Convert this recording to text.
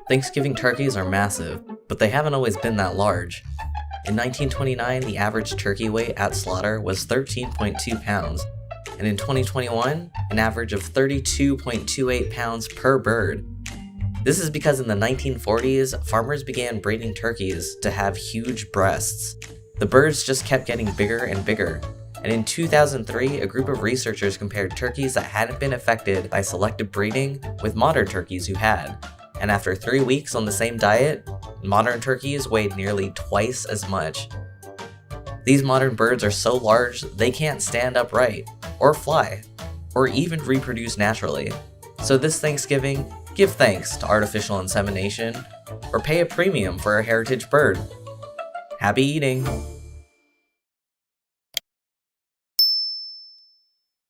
Thanksgiving turkeys are massive, but they haven't always been that large. In 1929, the average turkey weight at slaughter was 13.2 pounds, and in 2021, an average of 32.28 pounds per bird. This is because in the 1940s, farmers began breeding turkeys to have huge breasts. The birds just kept getting bigger and bigger, and in 2003, a group of researchers compared turkeys that hadn't been affected by selective breeding with modern turkeys who had. And after 3 weeks on the same diet, modern turkeys weighed nearly twice as much. These modern birds are so large they can't stand upright, or fly, or even reproduce naturally. So this Thanksgiving, give thanks to artificial insemination, or pay a premium for a heritage bird. Happy eating!